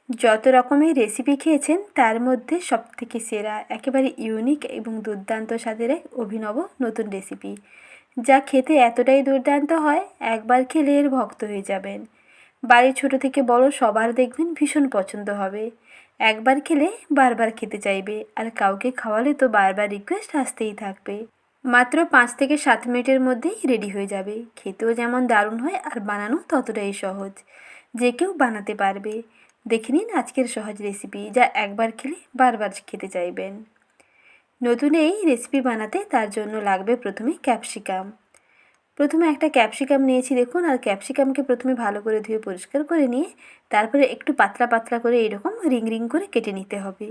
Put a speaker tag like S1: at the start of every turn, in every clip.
S1: যত রকমের রেসিপি খেয়েছেন তার মধ্যে সবথেকে সেরা, একেবারে ইউনিক এবং দুর্দান্ত স্বাদের এক অভিনব নতুন রেসিপি, যা খেতে এতটাই দুর্দান্ত হয় একবার খেলে এর ভক্ত হয়ে যাবেন। বাড়ির ছোট থেকে বড় সবার দেখবেন ভীষণ পছন্দ হবে। একবার খেলে বারবার খেতে চাইবে, আর কাউকে খাওয়ালে তো বারবার রিকোয়েস্ট আসতেই থাকবে। মাত্র 5 থেকে 7 মিনিটের মধ্যেই রেডি হয়ে যাবে। খেতেও যেমন দারুণ হয় আর বানানো ততটাই সহজ, যে কেউ বানাতে পারবে। দেখে নিন আজকের সহজ রেসিপি, যা একবার খেলে বারবার খেতে চাইবেন। নতুন এই রেসিপি বানাতে তার জন্য লাগবে প্রথমে ক্যাপসিকাম। প্রথমে একটা ক্যাপসিকাম নিয়েছি দেখুন, আর ক্যাপসিকামকে প্রথমে ভালো করে ধুয়ে পরিষ্কার করে নিয়ে তারপরে একটু পাতলা পাতলা করে এরকম রিং রিং করে কেটে নিতে হবে।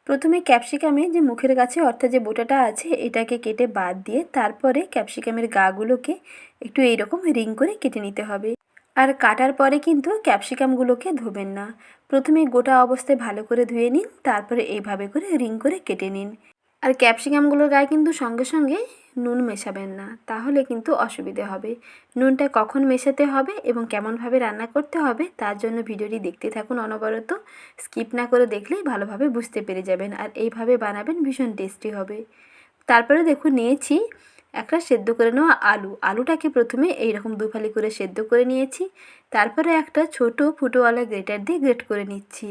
S1: প্রথমে ক্যাপসিকামে যে মুখের কাছে অর্থাৎ যে বোটাটা আছে এটাকে কেটে বাদ দিয়ে তারপরে ক্যাপসিকামের গাগুলোকে একটু এইরকম রিং করে কেটে নিতে হবে। আর কাটার পরে কিন্তু ক্যাপসিকামগুলোকে ধোবেন না, প্রথমে গোটা অবস্থায় ভালো করে ধুয়ে নিন, তারপরে এইভাবে করে রিং করে কেটে নিন। আর ক্যাপসিকামগুলোর গায়ে কিন্তু সঙ্গে সঙ্গে নুন মেশাবেন না, তাহলে কিন্তু অসুবিধে হবে। নুনটা কখন মেশাতে হবে এবং কেমনভাবে রান্না করতে হবে তার জন্য ভিডিওটি দেখতে থাকুন অনবরত। স্কিপ না করে দেখলেই ভালোভাবে বুঝতে পেরে যাবেন, আর এইভাবে বানাবেন ভীষণ টেস্টি হবে। তারপরে দেখুন নিয়েছি একটা সেদ্ধ করে নেওয়া আলুটাকে প্রথমে এইরকম দুফালি করে সেদ্ধ করে নিয়েছি। তারপরে একটা ছোট ফুটোওয়ালা গ্রেটার দিয়ে গ্রেট করে নিচ্ছি।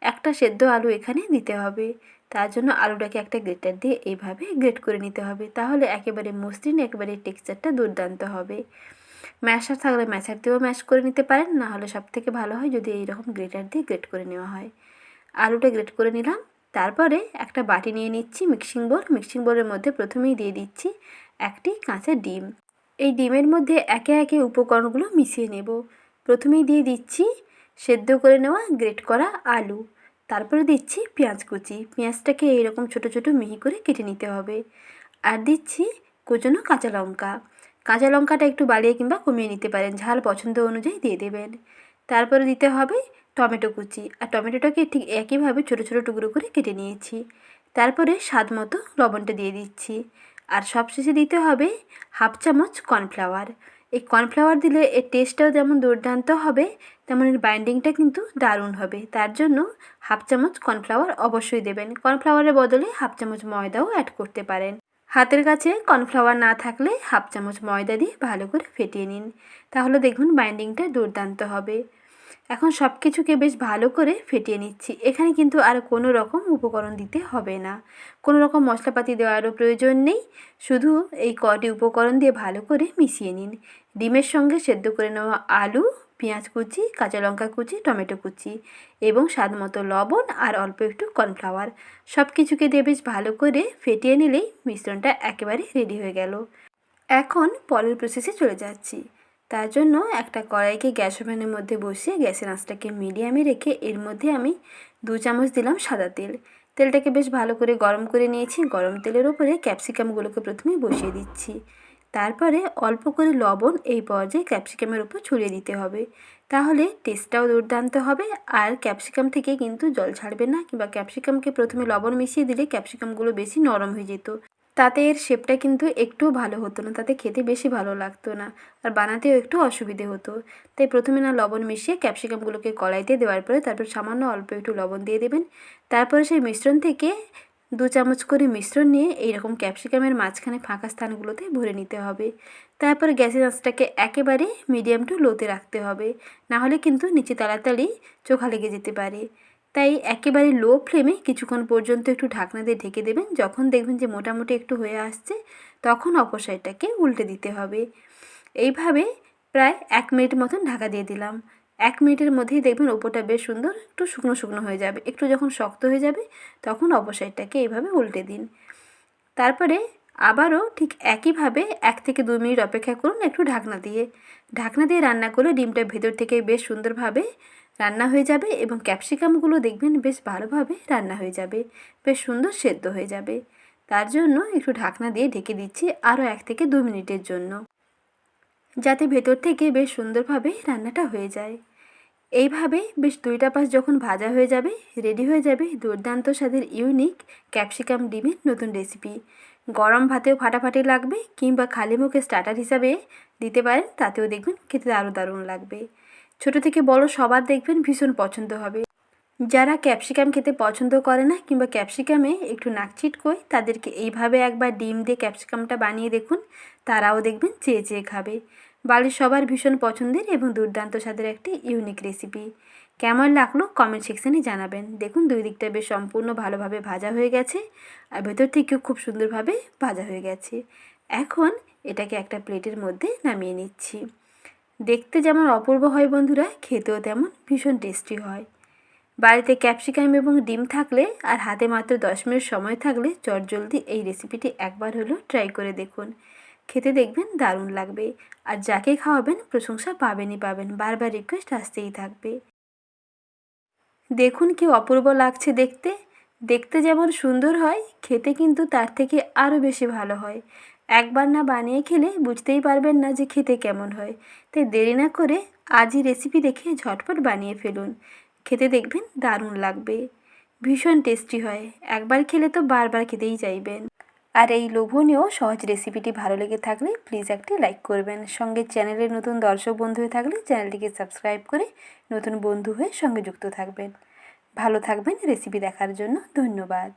S1: একটা সেদ্ধ আলু এখানে দিতে হবে, তার জন্য আলুটাকে একটা গ্রেটার দিয়ে এইভাবে গ্রেট করে নিতে হবে, তাহলে একেবারে মসৃণ, একেবারে টেক্সচারটা দুর্দান্ত হবে। ম্যাশার থাকলে ম্যাশার দিয়েও ম্যাশ করে নিতে পারেন, না হলে সবথেকে ভালো হয় যদি এইরকম গ্রেটার দিয়ে গ্রেট করে নেওয়া হয়। আলুটা গ্রেট করে নিলাম। তারপরে একটা বাটি নিয়ে নিচ্ছি, মিক্সিং বোলের মধ্যে প্রথমেই দিয়ে দিচ্ছি একটি কাঁচা ডিম। এই ডিমের মধ্যে একে একে উপকরণগুলো মিশিয়ে নেব। প্রথমেই দিয়ে দিচ্ছি সেদ্ধ করে নেওয়া গ্রেট করা আলু, তারপরে দিচ্ছি পেঁয়াজ কুচি। পেঁয়াজটাকে এইরকম ছোট ছোট মিহি করে কেটে নিতে হবে। আর দিচ্ছি কুচনো কাঁচা লঙ্কা। কাঁচা লঙ্কাটা একটু বাড়িয়ে কিংবা কমিয়ে নিতে পারেন, ঝাল পছন্দ অনুযায়ী দিয়ে দেবেন। তারপরে দিতে হবে টমেটো কুচি, আর টমেটোটাকে ঠিক একইভাবে ছোট ছোট টুকরো করে কেটে নিয়েছি। তারপরে স্বাদ মতো লবণটা দিয়ে দিচ্ছি। আর সবশেষে দিতে হবে 1/2 চামচ কর্নফ্লাওয়ার। এই কর্নফ্লাওয়ার দিলে এর টেস্টটাও যেমন দুর্দান্ত হবে, তেমন এর বাইন্ডিংটা কিন্তু দারুণ হবে। তার জন্য 1/2 চামচ কর্নফ্লাওয়ার অবশ্যই দেবেন। কর্নফ্লাওয়ারের বদলে 1/2 চামচ ময়দাও অ্যাড করতে পারেন। হাতের কাছে কর্নফ্লাওয়ার না থাকলে 1/2 চামচ ময়দা দিয়ে ভালো করে ফেটিয়ে নিন, তাহলে দেখুন বাইন্ডিংটা দুর্দান্ত হবে। এখন সব কিছুকে বেশ ভালো করে ফেটিয়ে নিচ্ছি। এখানে কিন্তু আর কোনো রকম উপকরণ দিতে হবে না, কোনো রকম মশলাপাতি দেওয়ারও প্রয়োজন নেই। শুধু এই কটি উপকরণ দিয়ে ভালো করে মিশিয়ে নিন। ডিমের সঙ্গে সেদ্ধ করে নেওয়া আলু, পেঁয়াজ কুচি, কাঁচা লঙ্কা কুচি, টমেটো কুচি এবং স্বাদ মতো লবণ আর অল্প একটু কর্নফ্লাওয়ার, সব কিছুকে দিয়ে বেশ ভালো করে ফেটিয়ে নিলেই মিশ্রণটা একেবারে রেডি হয়ে গেল। এখন পরের প্রসেসে চলে যাচ্ছি। তার জন্য একটা কড়াইকে গ্যাস ওভেনের মধ্যে বসিয়ে গ্যাসের আঁচটাকে মিডিয়ামে রেখে এর মধ্যে আমি 2 চামচ দিলাম সাদা তেল। তেলটাকে বেশ ভালো করে গরম করে নিয়েছি। গরম তেলের ওপরে ক্যাপসিকামগুলোকে প্রথমে বসিয়ে দিচ্ছি। তারপরে অল্প করে লবণ এই পর্যায়ে ক্যাপসিকামের উপর ছড়িয়ে দিতে হবে, তাহলে টেস্টটাও দুর্দান্ত হবে। আর ক্যাপসিকাম থেকে কিন্তু জল ছাড়বে না, কিংবা ক্যাপসিকামকে প্রথমে লবণ মিশিয়ে দিলে ক্যাপসিকামগুলো বেশি নরম হয়ে যেত, তাতে এর শেপটা কিন্তু একটুও ভালো হতো না, তাতে খেতে বেশি ভালো লাগতো না, আর বানাতেও একটু অসুবিধে হতো। তাই প্রথমে না লবণ মিশিয়ে ক্যাপসিকামগুলোকে কড়াইতে দেওয়ার পরে তারপর সামান্য অল্প একটু লবণ দিয়ে দেবেন। তারপরে সেই মিশ্রণ থেকে 2 চামচ করে মিশ্রণ নিয়ে এইরকম ক্যাপসিকামের মাঝখানে ফাঁকা স্থানগুলোতে ভরে নিতে হবে। তারপর গ্যাসের আঁচটাকে একেবারে মিডিয়াম টু লোতে রাখতে হবে, না হলে কিন্তু নিচে তাড়াতাড়ি চোখা লেগে যেতে পারে। তাই একেবারে লো ফ্লেমে কিছুক্ষণ পর্যন্ত একটু ঢাকনা দিয়ে ঢেকে দেবেন। যখন দেখবেন যে মোটামুটি একটু হয়ে আসছে, তখন অপর সাইডটাকে উল্টে দিতে হবে। এইভাবে প্রায় 1 মিনিট মতন ঢাকা দিয়ে দিলাম। 1 মিনিটের মধ্যেই দেখবেন ওপরটা বেশ সুন্দর একটু শুকনো শুকনো হয়ে যাবে। একটু যখন শক্ত হয়ে যাবে তখন অপর সাইডটাকে এইভাবে উল্টে দিন। তারপরে আবারও ঠিক একইভাবে 1 থেকে 2 মিনিট অপেক্ষা করুন একটু ঢাকনা দিয়ে। ঢাকনা দিয়ে রান্না করলে ডিমটা ভেতর থেকে বেশ সুন্দরভাবে রান্না হয়ে যাবে এবং ক্যাপসিকামগুলো দেখবেন বেশ ভালোভাবে রান্না হয়ে যাবে, বেশ সুন্দর সেদ্ধ হয়ে যাবে। তার জন্য একটু ঢাকনা দিয়ে ঢেকে দিচ্ছি আরও 1 থেকে 2 মিনিটের জন্য, যাতে ভেতর থেকে বেশ সুন্দরভাবে রান্নাটা হয়ে যায়। এইভাবে বেশ 2টা পাশ যখন ভাজা হয়ে যাবে, রেডি হয়ে যাবে দুর্দান্ত স্বাদের ইউনিক ক্যাপসিকাম ডিমের নতুন রেসিপি। গরম ভাতেও ফাটাফাটি লাগবে, কিংবা খালি মুখে স্টার্টার হিসাবে দিতে পারেন, তাতেও দেখবেন খেতে আরও দারুণ লাগবে। ছোট থেকে বড় সবার দেখবেন ভীষণ পছন্দ হবে। যারা ক্যাপসিকাম খেতে পছন্দ করে না কিংবা ক্যাপসিকামে একটু নাক ছিটকোয়, তাদেরকে এইভাবে একবার ডিম দিয়ে ক্যাপসিকামটা বানিয়ে দেখুন, তারাও দেখবেন চেয়ে চেয়ে খাবে। বাড়ির সবার ভীষণ পছন্দের এবং দুর্দান্ত স্বাদের একটি ইউনিক রেসিপি। কেমন লাগলো কমেন্ট সেকশানে জানাবেন। দেখুন দুই দিকটা বেশ সম্পূর্ণ ভালোভাবে ভাজা হয়ে গেছে আর ভেতর থেকেও খুব সুন্দরভাবে ভাজা হয়ে গেছে। এখন এটাকে একটা প্লেটের মধ্যে নামিয়ে নিচ্ছি। দেখতে যেমন অপূর্ব হয় বন্ধুরা, খেতেও তেমন ভীষণ টেস্টি হয়। বাড়িতে ক্যাপসিকাম এবং ডিম থাকলে আর হাতে মাত্র 10 মিনিট সময় থাকলে চটজলদি এই রেসিপিটি একবার হলেও ট্রাই করে দেখুন। খেতে দেখবেন দারুণ লাগবে, আর যাকে খাওয়াবেন প্রশংসা পাবেনই পাবেন, বারবার রিকোয়েস্ট আসতেই থাকবে। দেখুন কি অপূর্ব লাগছে দেখতে। দেখতে যেমন সুন্দর হয়, খেতে কিন্তু তার থেকে আরও বেশি ভালো হয়। একবার না বানিয়ে খেলে বুঝতেই পারবেন না যে খেতে কেমন হয়। তাই দেরি না করে আজই রেসিপি দেখে ঝটপট বানিয়ে ফেলুন। খেতে দেখবেন দারুণ লাগবে, ভীষণ টেস্টি হয়। একবার খেলে তো বারবার খেতেই চাইবেন। আর এই লোভনীয় সহজ রেসিপিটি ভালো লেগে থাকলে প্লিজ একটি লাইক করবেন। সঙ্গে চ্যানেলের নতুন দর্শক বন্ধু হয়ে থাকলে চ্যানেলটিকে সাবস্ক্রাইব করে নতুন বন্ধু হয়ে সঙ্গে যুক্ত থাকবেন। ভালো থাকবেন। রেসিপি দেখার জন্য ধন্যবাদ।